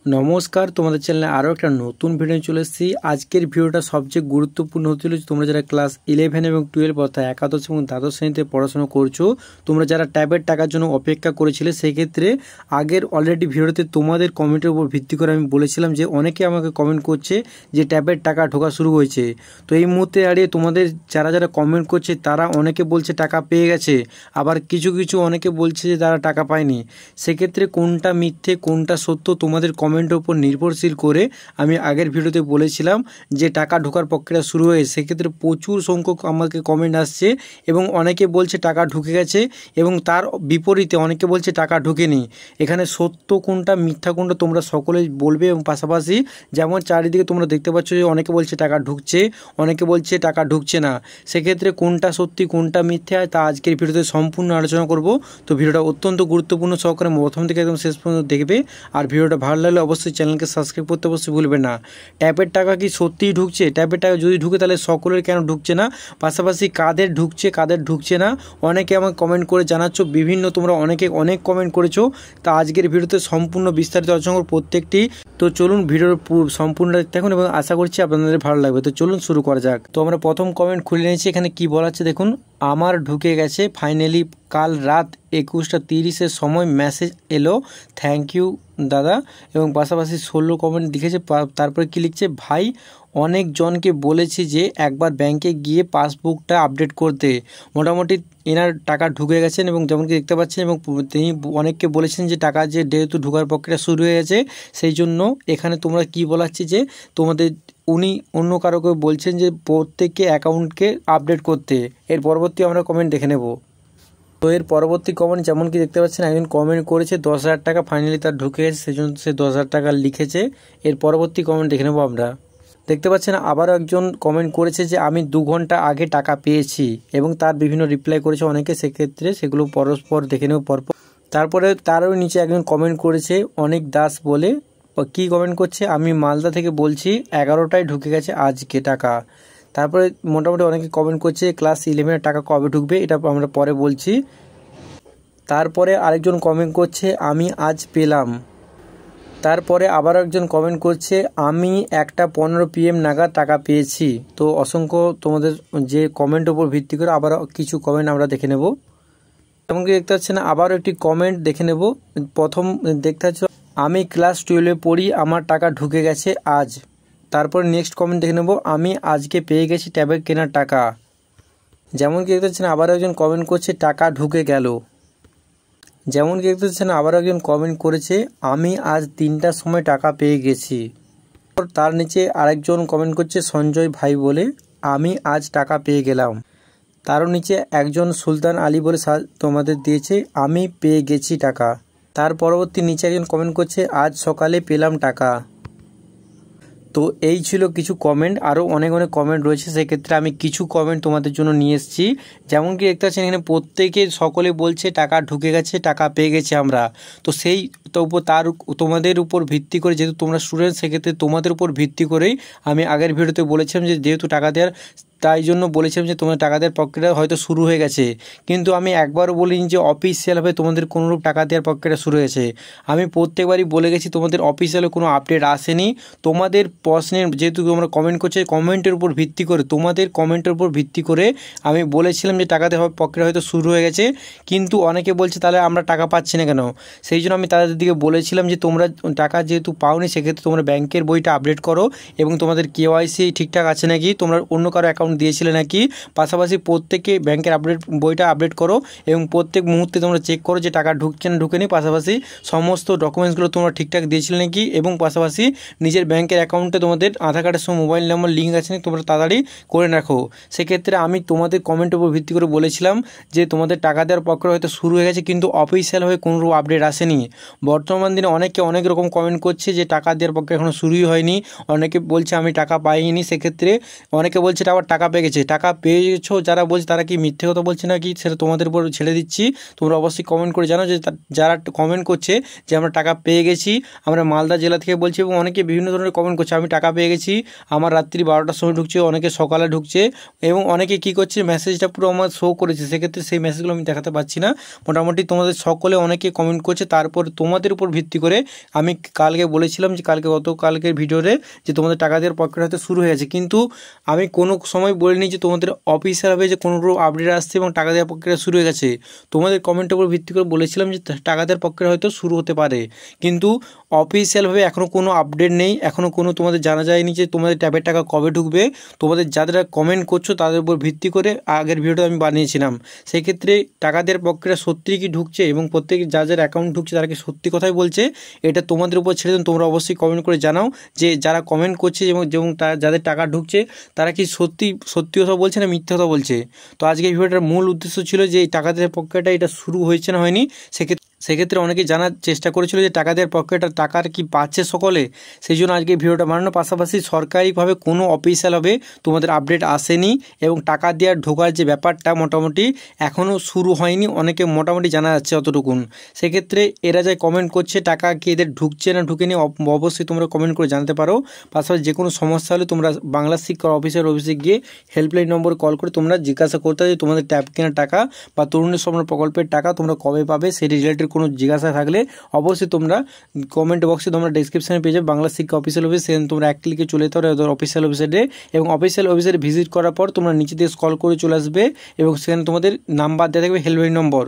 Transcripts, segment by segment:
নমস্কার, তোমাদের চ্যানেলে আরও একটা নতুন ভিডিও চলে এসেছি। আজকের ভিডিওটা সবচেয়ে গুরুত্বপূর্ণ হচ্ছিল যে তোমরা যারা ক্লাস 11 এবং 12 অর্থাৎ একাদশ এবং দ্বাদশ শ্রেণীতে পড়াশোনা করছো, তোমরা যারা ট্যাবের টাকার জন্য অপেক্ষা করেছিলে, সেক্ষেত্রে আগের অলরেডি ভিডিওতে তোমাদের কমেন্টের উপর ভিত্তি করে আমি বলেছিলাম যে অনেকে আমাকে কমেন্ট করছে যে ট্যাবের টাকা ঢোকা শুরু হয়েছে। তো এই মুহূর্তে দাঁড়িয়ে তোমাদের যারা যারা কমেন্ট করছে তারা অনেকে বলছে টাকা পেয়ে গেছে, আবার কিছু অনেকে বলছে যে তারা টাকা পায়নি। সেক্ষেত্রে কোনটা মিথ্যে কোনটা সত্য তোমাদের কমেন্টের উপর নির্ভরশীল করে আমি আগের ভিডিওতে বলেছিলাম যে টাকা ঢোকার প্রক্রিয়া শুরু হয়েছে। সেক্ষেত্রে প্রচুর সংখ্যক আমাকে কমেন্ট আসছে এবং অনেকে বলছে টাকা ঢুকে গেছে এবং তার বিপরীতে অনেকে বলছে টাকা ঢুকেনি। এখানে সত্য কোনটা মিথ্যা কোনটা তোমরা সকলেই বলবে এবং পাশাপাশি যেমন চারিদিকে তোমরা দেখতে পাচ্ছ যে অনেকে বলছে টাকা ঢুকছে, অনেকে বলছে টাকা ঢুকছে না। সেক্ষেত্রে কোনটা সত্যি কোনটা মিথ্যা তা আজকের ভিডিওতে সম্পূর্ণ আলোচনা করব। তো ভিডিওটা অত্যন্ত গুরুত্বপূর্ণ সহকারে প্রথম থেকে একদম শেষ পর্যন্ত দেখবে। আর ভিডিওটা ভালো লাগলে অবশ্যই চ্যানেলকে সাবস্ক্রাইব করতে অবশ্যই ভুলবেন না। ট্যাবের টাকা কি সত্যিই ঢুকছে? ট্যাবের টাকা যদি ঢুকে তাহলে সকলের কেন ঢুকছে না, পাশাপাশি কাদের ঢুকছে কাদের ঢুকছে না অনেকে আমাকে কমেন্ট করে জানাচ্ছ। বিভিন্ন তোমরা অনেকে অনেক কমেন্ট করেছো। তা আজকের ভিডিওতে সম্পূর্ণ বিস্তারিত আলোচনা করব প্রত্যেকটি। তো চলুন ভিডিওর সম্পূর্ণ দেখুন এবং আশা করছি আপনাদের ভালো লাগবে। তো চলুন শুরু করা যাক। তো আমরা প্রথম কমেন্ট খুলে নিয়েছি। এখানে কি বলা আছে দেখুন, আমার ঢুকে গেছে ফাইনালি, কাল রাত 21:30 সময় মেসেজ এলো, থ্যাংক ইউ দাদা। এবং পাশাপাশি 16 কমেন্ট লিখেছে। তারপরে কি লিখছে, ভাই অনেকজনকে বলেছি যে একবার ব্যাংকে গিয়ে পাসবুকটা আপডেট করতে। মোটামুটি এনার টাকা ঢুকে গেছেন এবং যেমন কি দেখতে পাচ্ছেন এবং তিনি অনেককে বলেছেন যে টাকা যে যেহেতু ঢোকার প্রক্রিয়া শুরু হয়ে গেছে সেই জন্য এখানে তোমরা কি বলাচ্ছি যে তোমাদের উনি অন্য কারোকে বলছেন যে প্রত্যেককে অ্যাকাউন্টকে আপডেট করতে। এর পরবর্তী আমরা কমেন্ট দেখে নেব। তো এর পরবর্তী কমেন্ট যেমন কি দেখতে পাচ্ছেন, একজন কমেন্ট করেছে 10,000 টাকা ফাইনালি তার ঢুকে গেছে, সেজন্য সে 10,000 টাকা লিখেছে। এর পরবর্তী কমেন্ট দেখে নেব আমরা। দেখতে পাচ্ছেন আবারও একজন কমেন্ট করেছে যে আমি 2 ঘন্টা আগে টাকা পেয়েছি এবং তার বিভিন্ন রিপ্লাই করেছে অনেকে। সেক্ষেত্রে সেগুলো পরস্পর দেখে নেব পরপর। তারপরে তারও নিচে একজন কমেন্ট করেছে অনেক দাস বলে। কি কমেন্ট করছে, আমি মালদা থেকে বলছি 11টায় ঢুকে গেছে আজকে টাকা। তারপরে মোটামুটি অনেকে কমেন্ট করছে ক্লাস 11-এর টাকা কবে ঢুকবে, এটা আমরা পরে বলছি। তারপরে আরেকজন কমেন্ট করছে আমি আজ পেলাম। তারপরে আবার একজন কমেন্ট করছে আমি 1:15 PM নাগাদ টাকা পেয়েছি। তো অসংখ্য তোমাদের যে কমেন্টের উপর ভিত্তি করে আবার কিছু কমেন্ট আমরা দেখে নেব। এমনকি দেখতে পাচ্ছেন আবারও একটি কমেন্ট দেখে নেব। প্রথম দেখতে পাচ্ছ আমি ক্লাস 12-এ পড়ি, আমার টাকা ঢুকে গেছে আজ। তারপর নেক্সট কমেন্ট দেখে নেব, আমি আজকে পেয়ে গেছি ট্যাবের কেনার টাকা। যেমন কি দেখতে পাচ্ছেন আবার একজন কমেন্ট করছে টাকা ঢুকে গেল। যেমন কি দেখতে পাচ্ছেন আবার একজন কমেন্ট করেছে আমি আজ 3টার সময় টাকা পেয়ে গেছি। তার নিচে আরেকজন কমেন্ট করছে সঞ্জয় ভাই বলে, আমি আজ টাকা পেয়ে গেলাম। তারও নিচে একজন সুলতান আলী বলে তোমাদের দিয়েছে আমি পেয়ে গেছি টাকা। তার পরবর্তী নিচে একজন কমেন্ট করছে আজ সকালে পেলাম টাকা। তো এই ছিল কিছু কমেন্ট, আরও অনেক কমেন্ট রয়েছে। সেক্ষেত্রে আমি কিছু কমেন্ট তোমাদের জন্য নিয়ে এসেছি। যেমন কি দেখতে পাচ্ছেন এখানে প্রত্যেকে সকলে বলছে টাকা ঢুকে গেছে, টাকা পেয়ে গেছে আমরা। তো সেই তোমাদের উপর ভিত্তি করে, যেহেতু তোমরা স্টুডেন্ট, সেক্ষেত্রে তোমাদের উপর ভিত্তি করেই আমি আগের ভিডিওতে বলেছিলাম যে যেহেতু টাকা দেওয়ার, তাই জন্য বলেছিলাম যে তোমাদের টাকা দেওয়ার প্রক্রিয়া হয়তো শুরু হয়ে গেছে। কিন্তু আমি একবারও বলিনি যে অফিসিয়ালভাবে তোমাদের কোনোরূপ টাকা দেওয়ার প্রক্রিয়া শুরু হয়েছে। আমি প্রত্যেকবারই বলে গেছি তোমাদের অফিসিয়ালে কোনো আপডেট আসেনি। তোমাদের প্রশ্নের যেহেতু তোমরা কমেন্ট করছো, কমেন্টের উপর ভিত্তি করে, তোমাদের কমেন্টের উপর ভিত্তি করে আমি বলেছিলাম যে টাকা দেওয়ার প্রক্রিয়া হয়তো শুরু হয়ে গেছে। কিন্তু অনেকে বলছে তাহলে আমরা টাকা পাচ্ছি না কেন? সেই জন্য আমি তাদের দিকে বলেছিলাম যে তোমরা টাকা যেহেতু পাওনি, সেক্ষেত্রে তোমরা ব্যাংকের বইটা আপডেট করো এবং তোমাদের KYC ঠিকঠাক আছে নাকি, তোমরা অন্য কারো অ্যাকাউন্ট দিয়েছিলে নাকি, পাশাপাশি প্রত্যেকে ব্যাংকের বইটা আপডেট করো এবং প্রত্যেক মুহূর্তে তোমরা চেক করো যে টাকা ঢুকছে না ঢুকেনি, পাশাপাশি সমস্ত ডকুমেন্টসগুলো তোমরা ঠিকঠাক দিয়েছিলে নাকি, এবং পাশাপাশি নিজের ব্যাংকের অ্যাকাউন্টে তোমাদের আধার কার্ডের সঙ্গে মোবাইল নাম্বার লিঙ্ক আছে নাকি তোমরা তাড়াতাড়ি করে রাখো। সেক্ষেত্রে আমি তোমাদের কমেন্টের উপর ভিত্তি করে বলেছিলাম যে তোমাদের টাকা দেওয়ার প্রক্রিয়া হয়তো শুরু হয়ে গেছে, কিন্তু অফিসিয়াল হয়ে কোনোরূপ আপডেট আসেনি। বর্তমান দিনে অনেকে অনেক রকম কমেন্ট করছে যে টাকা দেওয়ার প্রক্রিয়া এখনও শুরুই হয়নি, অনেকে বলছে আমি টাকা পাইনি। সেক্ষেত্রে অনেকে বলছে আবার টাকা পেয়ে গেছে, টাকা পেয়ে গেছো যারা বলছে তারা কি মিথ্যে কথা বলছে না কি, সেটা তোমাদের উপর ছেড়ে দিচ্ছি। তোমরা অবশ্যই কমেন্ট করে জানো যে যারা কমেন্ট করছে যে আমরা টাকা পেয়ে গেছি, আমরা মালদা জেলা থেকে বলছি, এবং অনেকে বিভিন্ন ধরনের কমেন্ট করছে আমি টাকা পেয়ে গেছি, আমার রাত্রি 12টার সময় ঢুকছে, অনেকে সকালে ঢুকছে, এবং অনেকে কী করছে মেসেজটা পুরো আমার শো করেছে, সেক্ষেত্রে সেই মেসেজগুলো আমি দেখাতে পারছি না। মোটামুটি তোমাদের সকলে অনেকে কমেন্ট করছে, তারপর তোমাদের উপর ভিত্তি করে আমি কালকে বলেছিলাম যে গতকালকের ভিডিওতে যে তোমাদের টাকা দেওয়ার প্রক্রিয়া হয়তো শুরু হয়ে গেছে, কিন্তু আমি কোনো সময় বলিনি যে তোমাদের অফিসিয়ালভাবে যে কোনো আপডেট আসছে এবং টাকা দেওয়ার প্রক্রিয়া শুরু হয়ে গেছে। তোমাদের কমেন্টের উপর ভিত্তি করে বলেছিলাম যে টাকা দেওয়ার প্রক্রিয়া হয়তো শুরু হতে পারে, কিন্তু অফিসিয়ালভাবে এখনও কোনো আপডেট নেই, এখনও কোনো তোমাদের জানা যায়নি যে তোমাদের ট্যাবের টাকা কবে ঢুকবে। তোমাদের যারা কমেন্ট করছো তাদের উপর ভিত্তি করে আগের ভিডিওটা আমি বানিয়েছিলাম। সেই ক্ষেত্রে টাকা দেওয়ার প্রক্রিয়া সত্যি কি ঢুকছে এবং প্রত্যেক যার অ্যাকাউন্ট ঢুকছে তারা কি সত্যি কথাই বলছে, এটা তোমাদের উপর ছেড়ে দেন। তোমরা অবশ্যই কমেন্ট করে জানাও যে যারা কমেন্ট করছে এবং যাদের টাকা ঢুকছে তারা কি সত্যি কথা বলছে না মিথ্যে কথা বলছে। তো আজকে ভিডিওটার মূল উদ্দেশ্য ছিল যে এই টাকা দেওয়ার প্রক্রিয়াটা এটা শুরু হয়েছে না হয়নি, সেক্ষেত্রে অনেকে জানার চেষ্টা করেছিল যে টাকা দেওয়ার প্রক্রিয়াটা টাকার কি পাচ্ছে সকলে, সেই জন্য আজকে ভিডিওটা বানানো। পাশাপাশি সরকারিভাবে কোনো অফিসিয়ালভাবে তোমাদের আপডেট আসেনি এবং টাকা দেওয়ার ঢোকার যে ব্যাপারটা মোটামুটি এখনও শুরু হয়নি, অনেকে মোটামুটি জানা যাচ্ছে অতটুকুন। সেক্ষেত্রে এরা যাই কমেন্ট করছে টাকা কি এদের ঢুকছে না ঢুকেনি অবশ্যই তোমরা কমেন্ট করে জানাতে পারো। পাশাপাশি যে কোনো সমস্যা হলে তোমরা বাংলা শিক্ষা অফিসে গিয়ে হেল্পলাইন নম্বরে কল করে তোমরা জিজ্ঞাসা করতে যে তোমাদের ট্যাব কেনার টাকা বা তরুণের স্বপ্ন প্রকল্পের টাকা তোমরা কবে পাবে, সেই রিলেটেড কোনো জিজ্ঞাসা থাকলে অবশ্যই তোমরা কমেন্ট বক্সে তোমরা ডিসক্রিপশনে পেয়ে যাবে বাংলা শিক্ষা অফিসিয়াল অফিস, সেখানে তোমরা এক ক্লিকে চলে যেতে পারো অফিসিয়াল অফিসারে, এবং অফিসিয়াল অফিসারে ভিজিট করার পর তোমরা নিচে দিয়ে স্ক্রল করে চলে আসবে এবং সেখানে তোমাদের নাম্বার দেওয়া থাকবে হেল্পলাইন নম্বর।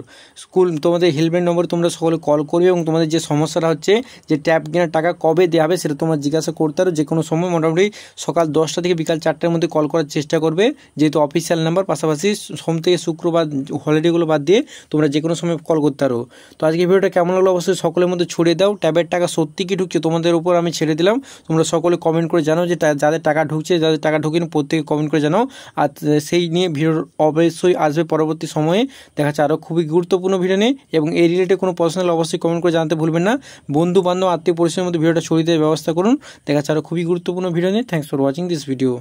তোমাদের হেল্পলাইন নম্বর তোমরা সকলে কল করবে এবং তোমাদের যে সমস্যাটা হচ্ছে যে ট্যাব কেনার টাকা কবে দেওয়া হবে সেটা তোমরা জিজ্ঞাসা করতে পারো। যে কোনো সময় মোটামুটি সকাল 10টা থেকে বিকাল 4টার মধ্যে কল করার চেষ্টা করবে, যেহেতু অফিসিয়াল নাম্বার। পাশাপাশি সোম থেকে শুক্রবার হলিডেগুলো বাদ দিয়ে তোমরা যে কোনো সময় কল করতে পারো। তো আজকে ভিডিওটা কেমন লাগলো অবশ্যই সকলের মধ্যে ছড়িয়ে দাও। ট্যাবের টাকা সত্যি কি ঢুকছে তোমাদের উপর আমি ছেড়ে দিলাম, তোমরা সকলে কমেন্ট করে জানাও যে যাদের টাকা ঢুকছে যাদের টাকা ঢুকেনি প্রত্যেকে কমেন্ট করে জানাও। আর সেই নিয়ে ভিডিও অবশ্যই আসবে পরবর্তী সময়ে, দেখা যাচ্ছে আরও খুবই গুরুত্বপূর্ণ ভিডিও নিয়ে, এবং এই রিলেটেড কোনো পার্সোনাল অবশ্যই কমেন্ট করে জানাতে ভুলবেন না। বন্ধু বান্ধব আত্মীয় পরিচয়ের মধ্যে ভিডিওটা ছড়িয়ে দেওয়ার ব্যবস্থা করুন। দেখা যাচ্ছে আরও খুবই গুরুত্বপূর্ণ ভিডিও নিয়ে। Thanks for watching this video.